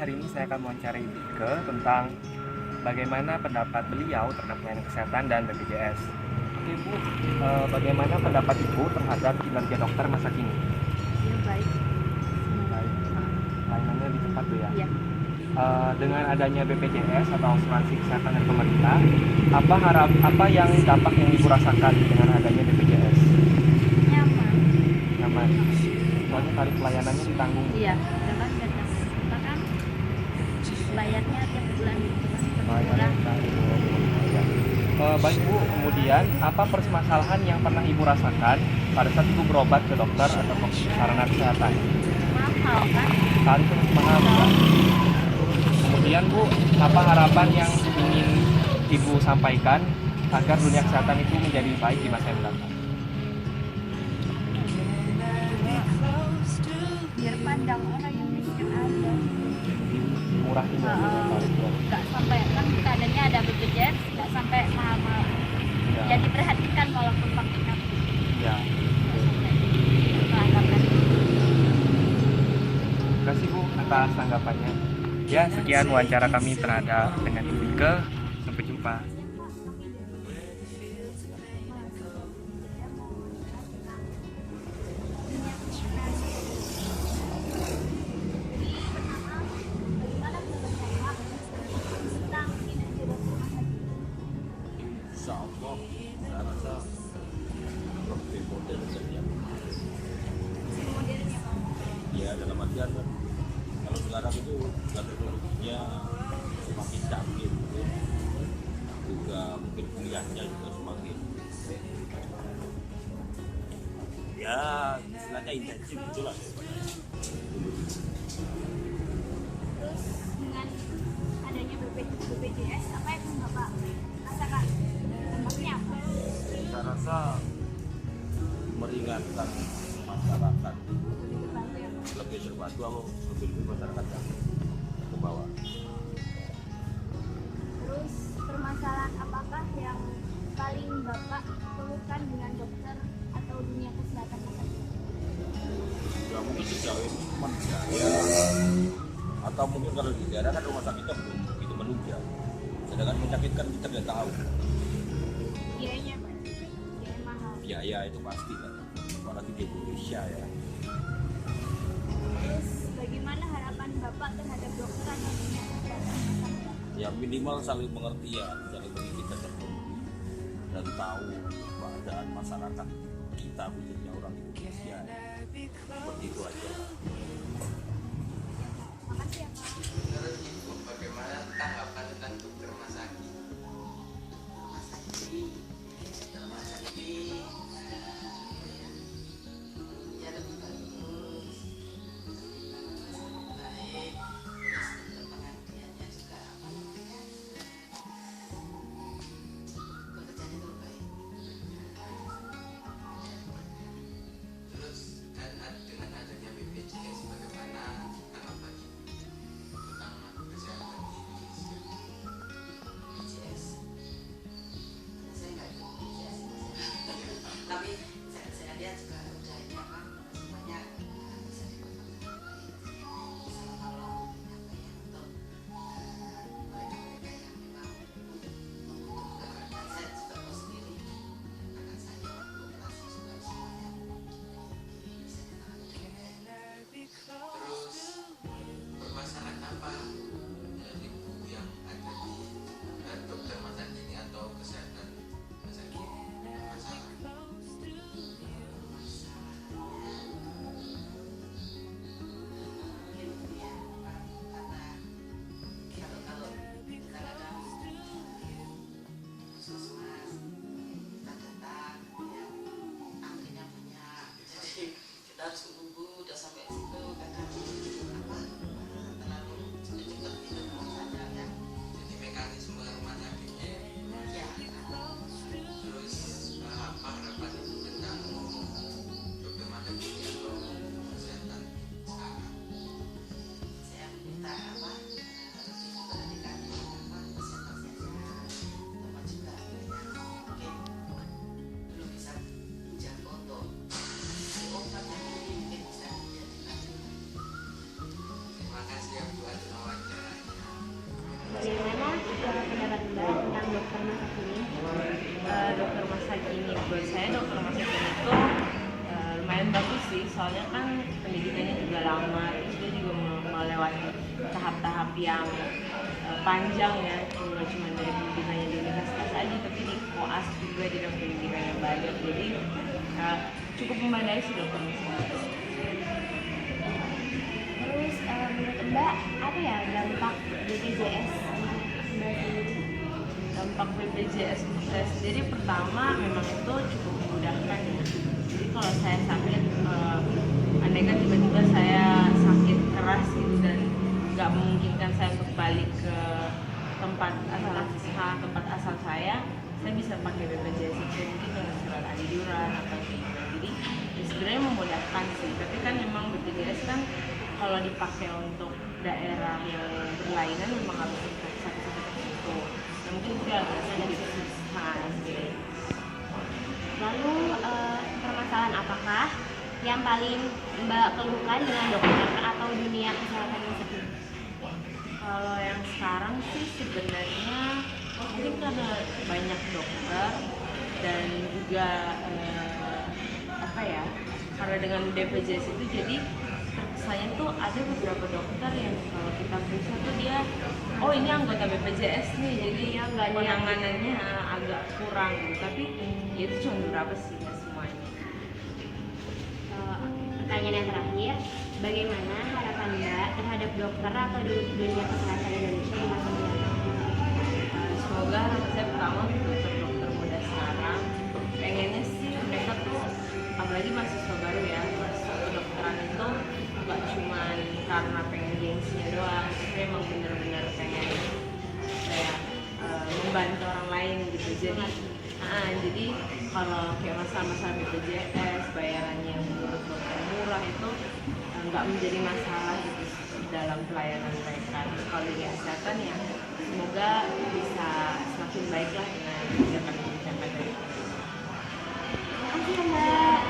hari ini saya akan mewawancarai Ibu Ike tentang bagaimana pendapat beliau terhadap pelayanan kesehatan dan BPJS. Oke Bu, bagaimana pendapat Ibu terhadap kinerja dokter masa kini? Ya baik. Baik, pelayanannya lebih cepat Bu ya? Iya. Dengan adanya BPJS atau asuransi kesehatan dari pemerintah, apa yang dampak yang Ibu rasakan dengan adanya BPJS? Nyaman. Nyaman. Soalnya tarif pelayanannya ditanggung. Iya. Kita kan bayarnya tiap bulan gitu kan. Pelayanan ditanggung. Baik Bu, kemudian apa permasalahan yang pernah Ibu rasakan pada saat Ibu berobat ke dokter atau ke sarana kesehatan? Mahal kan? Tarif lebih mahal Bu. Kemudian Bu, apa harapan yang ingin Ibu sampaikan agar dunia kesehatan itu menjadi baik di masa yang datang? Biar pandang orang yang miskin aja. Murah juga tarifnya. Nggak sampai kan keadaannya ada BPJS, nggak sampai mahal-mahal. Ya. Ya diperhatikan walaupun pakai kartu. Ya. Pelanggaran. Terima kasih Bu atas tanggapannya. Ya, sekian wawancara kami terhadap dengan Ibu Ike. Sampai jumpa. Insya Allah, saya rasa lebih modern saja. Ya dalam artian kan, kalau sekarang itu teknologinya semakin canggih, gitu. Juga mungkin kuliahnya juga semakin ya istilahnya intensif gitulah. Terus dengan adanya BPJS, apa yang Bapak rasakan? Dampaknya apa? Saya rasa meringankan masyarakat, Dibantu ya, Pak? lebih terbantu atau lebih masyarakat yang ke bawah. Terus permasalahan apakah yang paling Bapak keluhkan dengan dokter atau dunia kesehatan masa kini? Ya mungkin sejauh ini cuma biaya, atau mungkin kalau di daerah kan rumah sakitnya belum begitu menunjang, sedangkan penyakit kan kita tidak tahu. Biayanya Pak, biaya mahal. Biaya itu pasti kan, apalagi di Indonesia ya. Terus bagaimana harapan Bapak terhadap dokter atau dunia kesehatan masa mendatang? Ya minimal saling pengertian, saling kita terpenuhi dan tahu keadaan masyarakat kita khususnya orang Indonesia. Seperti itu aja. Makasih ya Pak. Menurut Ibu, bagaimana tanggapan tentang dokter masa kini? Masa kini ya lebih bagus, baik, terus untuk pengertiannya juga apa namanya, pekerjaannya juga baik. Terus dengan adanya BPJS soalnya kan pendidikannya juga lama, terus dia juga melewati tahap-tahap yang panjang ya, nggak cuma dari pendidikannya di universitas aja, tapi di koas juga dia dapat pendidikan yang banyak, jadi cukup memadai sih dokternya sendiri. Terus menurut Mbak apa ya dampak BPJS Mbak sendiri? Dampak BPJS untuk saya sendiri, pertama memang itu cukup memudahkan ya. Jadi kalau saya sakit, andai kan tiba-tiba saya sakit keras gitu dan nggak memungkinkan saya untuk balik ke tempat asal saya bisa pakai BPJS itu, mungkin dengan surat anjuran atau gitu. Jadi ya sebenarnya memudahkan sih, tapi kan memang BPJS kan kalau dipakai untuk daerah yang berlainan memang harus untuk sakit-sakit tertentu. Nah, mungkin itu agak sedikit susah sih. Lalu permasalahan apakah yang paling Mbak keluhkan dengan dokter atau dunia kesehatan ini sendiri? Kalau yang sekarang sih sebenarnya mungkin karena banyak dokter dan juga karena dengan BPJS itu jadi kesannya tuh ada beberapa dokter yang kalau kita periksa tuh dia ini anggota BPJS nih, jadi ya penanganannya agak kurang gitu. Tapi ya itu cuma beberapa sih, nggak semuanya. Pertanyaan yang terakhir, bagaimana harapan Mbak terhadap dokter atau dunia kesehatan Indonesia di masa mendatang? Semoga harapan saya pertama untuk dokter muda sekarang, pengennya sih mereka tuh, apalagi mahasiswa baru ya, mahasiswa kedokteran itu nggak cuma karena pengen gengsinya doang, tapi emang bener-bener pengen kayak membantu orang lain gitu. Jadi kalau kayak masalah-masalah BPJS, bayarannya yang menurut dokter murah itu nggak menjadi masalah gitu dalam pelayanan mereka. Terus kalau di kesehatan ya semoga bisa semakin baik lah dengan kebijakan-kebijakan dari pemerintah. Terima kasih Mbak.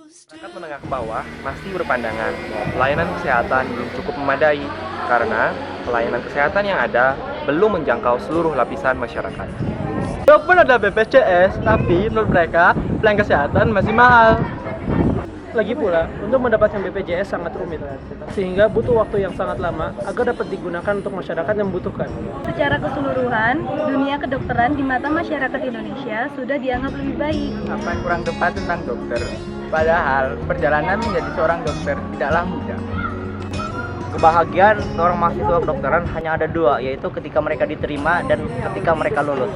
Masyarakat menengah ke bawah masih berpandangan bahwa pelayanan kesehatan belum cukup memadai karena pelayanan kesehatan yang ada belum menjangkau seluruh lapisan masyarakat. Walaupun ada BPJS, tapi menurut mereka pelayanan kesehatan masih mahal. Lagi pula, untuk mendapatkan BPJS sangat rumit, sehingga butuh waktu yang sangat lama agar dapat digunakan untuk masyarakat yang membutuhkan. Secara keseluruhan, dunia kedokteran di mata masyarakat Indonesia sudah dianggap lebih baik. Apa yang kurang tepat tentang dokter? Padahal perjalanan menjadi seorang dokter tidaklah mudah. Kebahagiaan seorang mahasiswa kedokteran hanya ada dua, yaitu ketika mereka diterima dan ketika mereka lulus.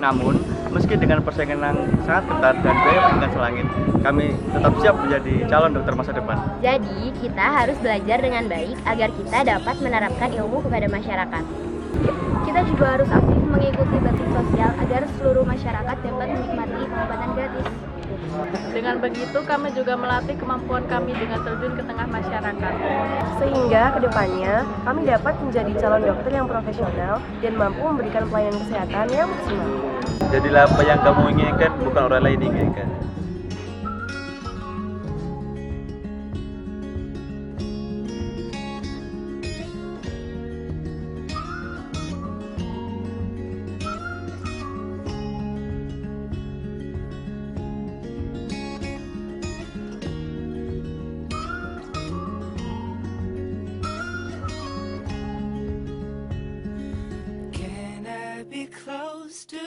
Namun, meski dengan persaingan yang sangat ketat dan biaya pendidikan selangit, kami tetap siap menjadi calon dokter masa depan. Jadi, kita harus belajar dengan baik agar kita dapat menerapkan ilmu kepada masyarakat. Kita juga harus aktif mengikuti bakti sosial agar seluruh masyarakat dapat menikmati pengobatan gratis. Dengan begitu, kami juga melatih kemampuan kami dengan terjun ke tengah masyarakat. Sehingga kedepannya kami dapat menjadi calon dokter yang profesional dan mampu memberikan pelayanan kesehatan yang maksimal. Jadilah apa yang kamu inginkan, bukan orang lain inginkan. Close to